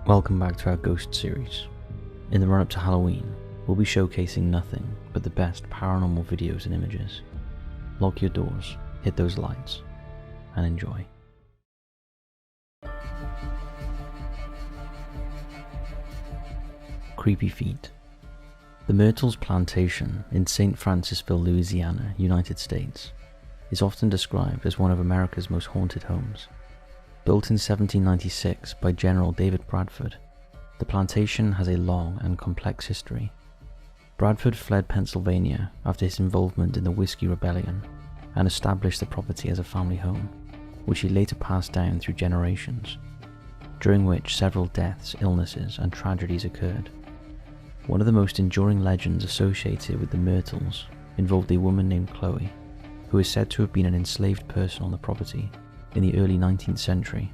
Welcome back to our Ghost series. In the run-up to Halloween, we'll be showcasing nothing but the best paranormal videos and images. Lock your doors, hit those lights, and enjoy. Creepy feet. The Myrtles Plantation in St. Francisville, Louisiana, United States, is often described as one of America's most haunted homes. Built in 1796 by General David Bradford, the plantation has a long and complex history. Bradford fled Pennsylvania after his involvement in the Whiskey Rebellion and established the property as a family home, which he later passed down through generations, during which several deaths, illnesses, and tragedies occurred. One of the most enduring legends associated with the Myrtles involved a woman named Chloe, who is said to have been an enslaved person on the property in the early 19th century.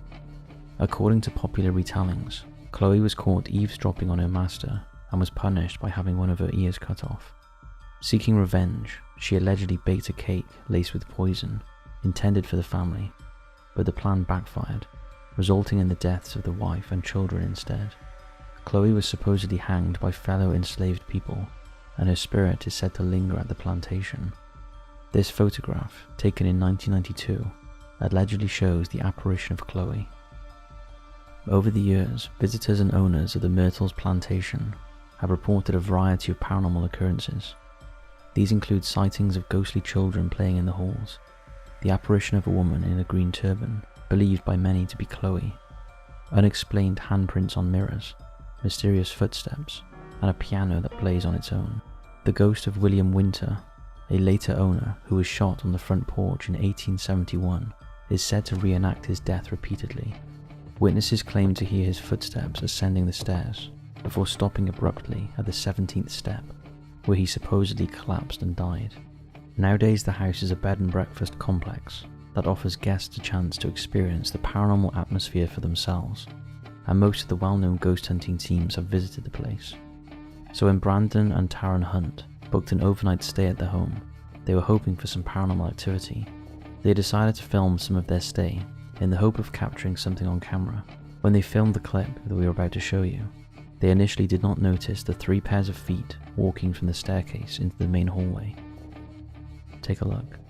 According to popular retellings, Chloe was caught eavesdropping on her master and was punished by having one of her ears cut off. Seeking revenge, she allegedly baked a cake laced with poison intended for the family, but the plan backfired, resulting in the deaths of the wife and children instead. Chloe was supposedly hanged by fellow enslaved people, and her spirit is said to linger at the plantation. This photograph, taken in 1992, allegedly shows the apparition of Chloe. Over the years, visitors and owners of the Myrtles Plantation have reported a variety of paranormal occurrences. These include sightings of ghostly children playing in the halls, the apparition of a woman in a green turban, believed by many to be Chloe, unexplained handprints on mirrors, mysterious footsteps, and a piano that plays on its own. The ghost of William Winter, a later owner who was shot on the front porch in 1871, is said to reenact his death repeatedly. Witnesses claim to hear his footsteps ascending the stairs before stopping abruptly at the 17th step, where he supposedly collapsed and died. Nowadays, the house is a bed and breakfast complex that offers guests a chance to experience the paranormal atmosphere for themselves, and most of the well-known ghost hunting teams have visited the place. So when Brandon and Taryn Hunt booked an overnight stay at the home, they were hoping for some paranormal activity. They decided to film some of their stay in the hope of capturing something on camera. When they filmed the clip that we are about to show you, they initially did not notice the 3 pairs of feet walking from the staircase into the main hallway. Take a look.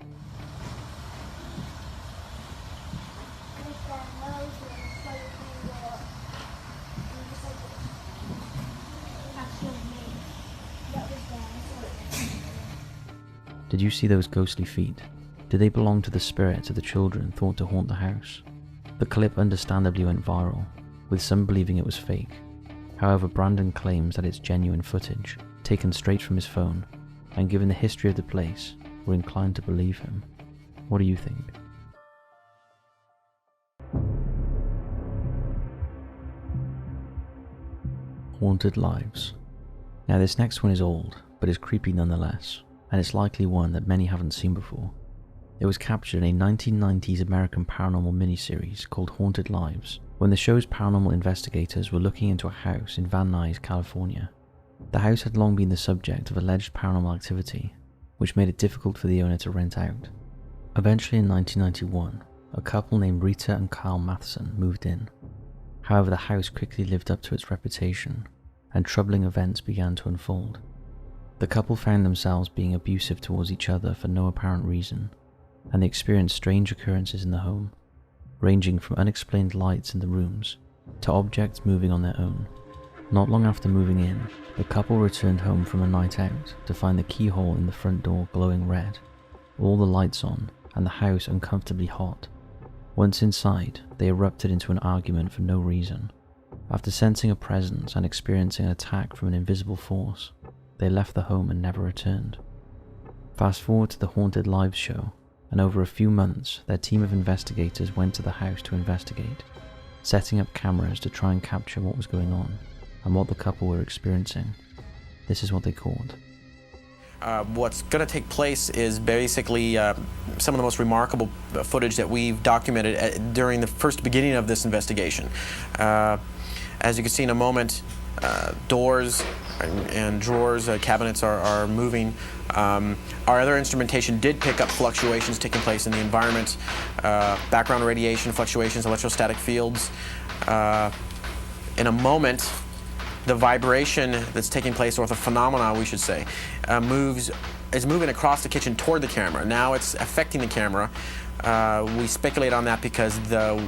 Did you see those ghostly feet? Did they belong to the spirits of the children thought to haunt the house? The clip understandably went viral, with some believing it was fake. However, Brandon claims that it's genuine footage, taken straight from his phone, and given the history of the place, we're inclined to believe him. What do you think? Haunted Lives. Now this next one is old, but is creepy nonetheless, and it's likely one that many haven't seen before. It was captured in a 1990s American paranormal miniseries called Haunted Lives, when the show's paranormal investigators were looking into a house in Van Nuys, California. The house had long been the subject of alleged paranormal activity, which made it difficult for the owner to rent out. Eventually in 1991, a couple named Rita and Kyle Matheson moved in. However, the house quickly lived up to its reputation, and troubling events began to unfold. The couple found themselves being abusive towards each other for no apparent reason, and they experienced strange occurrences in the home, ranging from unexplained lights in the rooms to objects moving on their own. Not long after moving in, the couple returned home from a night out to find the keyhole in the front door glowing red, all the lights on, and the house uncomfortably hot. Once inside, they erupted into an argument for no reason. After sensing a presence and experiencing an attack from an invisible force, they left the home and never returned. Fast forward to the Haunted Lives show, and over a few months, their team of investigators went to the house to investigate, setting up cameras to try and capture what was going on and what the couple were experiencing. This is what they called. What's going to take place is basically some of the most remarkable footage that we've documented during the first beginning of this investigation. As you can see in a moment, doors and drawers, cabinets are moving. Our other instrumentation did pick up fluctuations taking place in the environment, background radiation fluctuations, electrostatic fields. in a moment, the vibration that's taking place, or the phenomena we should say, is moving across the kitchen toward the camera. Now it's affecting the camera. We speculate on that because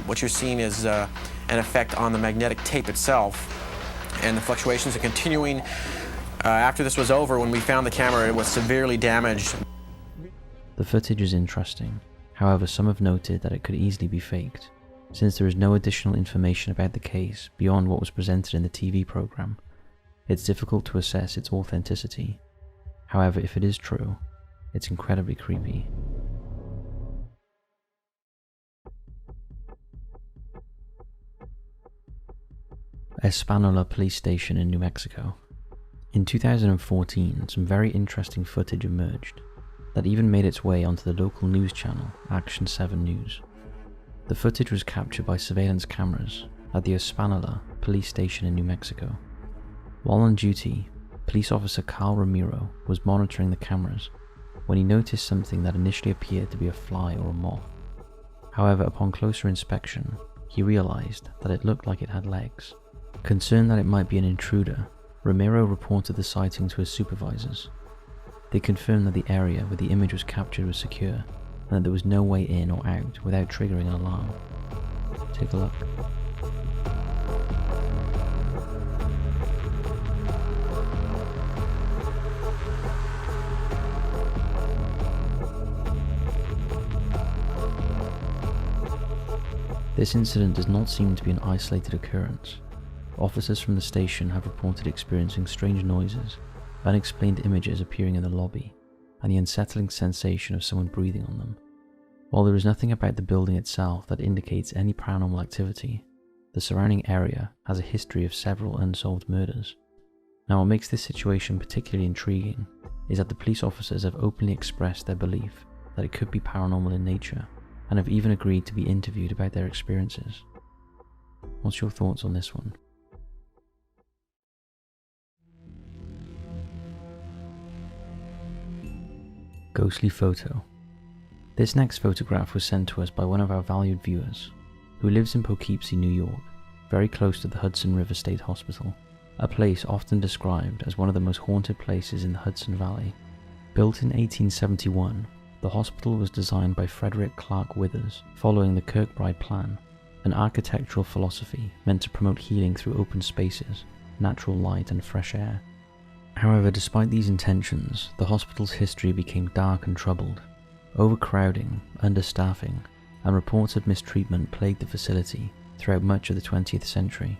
what you're seeing is an effect on the magnetic tape itself, and the fluctuations are continuing. After this was over, when we found the camera, it was severely damaged. The footage is interesting. However, some have noted that it could easily be faked, since there is no additional information about the case beyond what was presented in the TV program. It's difficult to assess its authenticity. However, if it is true, it's incredibly creepy. Espanola police station in New Mexico. In 2014, some very interesting footage emerged that even made its way onto the local news channel, Action 7 News. The footage was captured by surveillance cameras at the Espanola police station in New Mexico. While on duty, police officer Carl Ramiro was monitoring the cameras when he noticed something that initially appeared to be a fly or a moth. However, upon closer inspection, he realized that it looked like it had legs. Concerned that it might be an intruder, Ramiro reported the sighting to his supervisors. They confirmed that the area where the image was captured was secure, and that there was no way in or out without triggering an alarm. Take a look. This incident does not seem to be an isolated occurrence. Officers from the station have reported experiencing strange noises, unexplained images appearing in the lobby, and the unsettling sensation of someone breathing on them. While there is nothing about the building itself that indicates any paranormal activity, the surrounding area has a history of several unsolved murders. Now, what makes this situation particularly intriguing is that the police officers have openly expressed their belief that it could be paranormal in nature, and have even agreed to be interviewed about their experiences. What's your thoughts on this one? Ghostly photo. This next photograph was sent to us by one of our valued viewers, who lives in Poughkeepsie, New York, very close to the Hudson River State Hospital, a place often described as one of the most haunted places in the Hudson Valley. Built in 1871, the hospital was designed by Frederick Clark Withers, following the Kirkbride Plan, an architectural philosophy meant to promote healing through open spaces, natural light and fresh air. However, despite these intentions, the hospital's history became dark and troubled. Overcrowding, understaffing, and reports of mistreatment plagued the facility throughout much of the 20th century.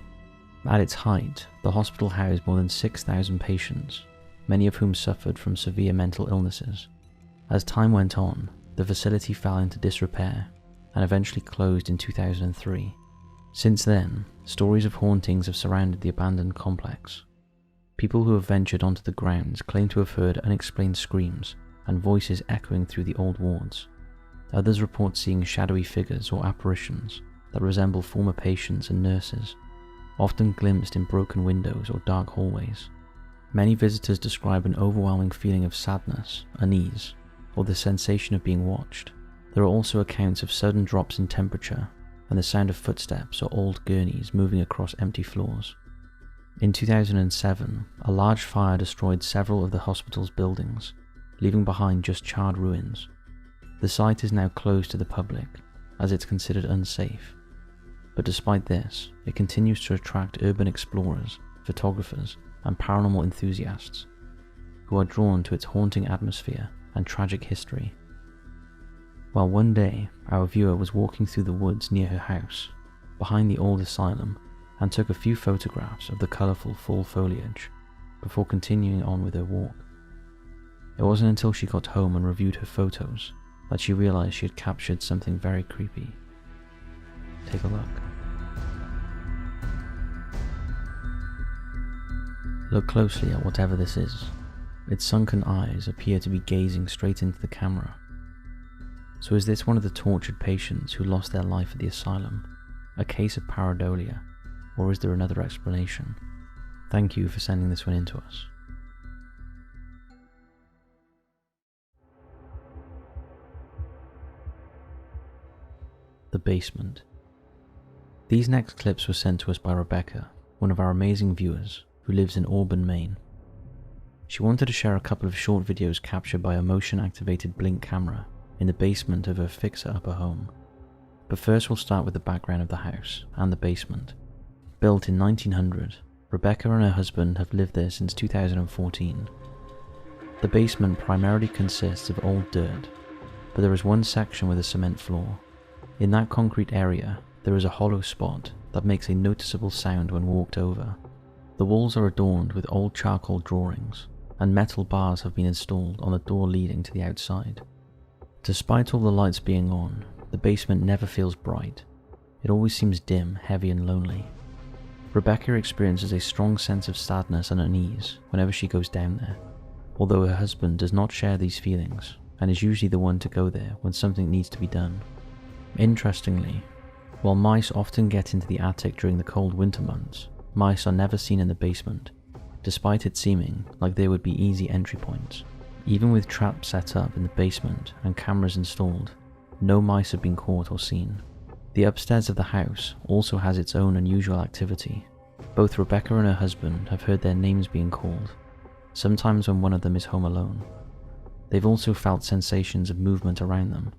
At its height, the hospital housed more than 6,000 patients, many of whom suffered from severe mental illnesses. As time went on, the facility fell into disrepair and eventually closed in 2003. Since then, stories of hauntings have surrounded the abandoned complex. People who have ventured onto the grounds claim to have heard unexplained screams and voices echoing through the old wards. Others report seeing shadowy figures or apparitions that resemble former patients and nurses, often glimpsed in broken windows or dark hallways. Many visitors describe an overwhelming feeling of sadness, unease, or the sensation of being watched. There are also accounts of sudden drops in temperature and the sound of footsteps or old gurneys moving across empty floors. In 2007, a large fire destroyed several of the hospital's buildings, leaving behind just charred ruins. The site is now closed to the public, as it's considered unsafe. But despite this, it continues to attract urban explorers, photographers, and paranormal enthusiasts, who are drawn to its haunting atmosphere and tragic history. While one day, our viewer was walking through the woods near her house, behind the old asylum, and took a few photographs of the colourful fall foliage before continuing on with her walk. It wasn't until she got home and reviewed her photos that she realised she had captured something very creepy. Take a look. Look closely at whatever this is. Its sunken eyes appear to be gazing straight into the camera. So is this one of the tortured patients who lost their life at the asylum? A case of pareidolia? Or is there another explanation? Thank you for sending this one in to us. The basement. These next clips were sent to us by Rebecca, one of our amazing viewers who lives in Auburn, Maine. She wanted to share a couple of short videos captured by a motion-activated blink camera in the basement of her fixer-upper home. But first we'll start with the background of the house and the basement. Built in 1900, Rebecca and her husband have lived there since 2014. The basement primarily consists of old dirt, but there is one section with a cement floor. In that concrete area, there is a hollow spot that makes a noticeable sound when walked over. The walls are adorned with old charcoal drawings, and metal bars have been installed on the door leading to the outside. Despite all the lights being on, the basement never feels bright. It always seems dim, heavy and lonely. Rebecca experiences a strong sense of sadness and unease whenever she goes down there, although her husband does not share these feelings and is usually the one to go there when something needs to be done. Interestingly, while mice often get into the attic during the cold winter months, mice are never seen in the basement, despite it seeming like they would be easy entry points. Even with traps set up in the basement and cameras installed, no mice have been caught or seen. The upstairs of the house also has its own unusual activity. Both Rebecca and her husband have heard their names being called, sometimes when one of them is home alone. They've also felt sensations of movement around them,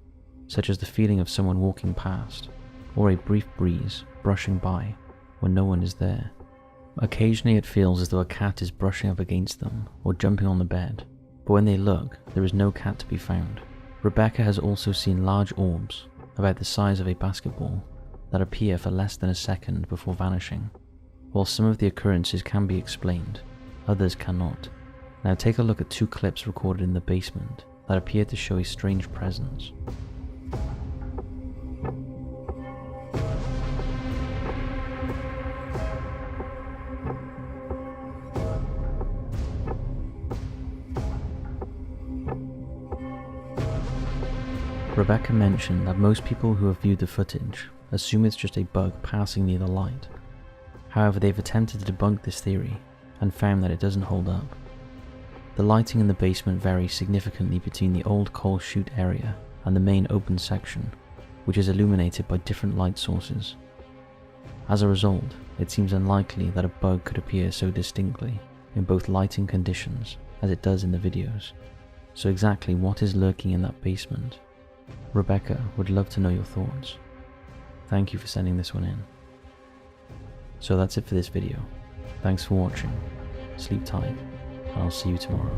such as the feeling of someone walking past, or a brief breeze brushing by when no one is there. Occasionally it feels as though a cat is brushing up against them or jumping on the bed, but when they look, there is no cat to be found. Rebecca has also seen large orbs, about the size of a basketball, that appear for less than a second before vanishing. While some of the occurrences can be explained, others cannot. Now take a look at two clips recorded in the basement that appear to show a strange presence. Rebecca mentioned that most people who have viewed the footage assume it's just a bug passing near the light. However, they've attempted to debunk this theory and found that it doesn't hold up. The lighting in the basement varies significantly between the old coal chute area and the main open section, which is illuminated by different light sources. As a result, it seems unlikely that a bug could appear so distinctly in both lighting conditions as it does in the videos. So exactly what is lurking in that basement? Rebecca would love to know your thoughts. Thank you for sending this one in. So that's it for this video. Thanks for watching, sleep tight, and I'll see you tomorrow.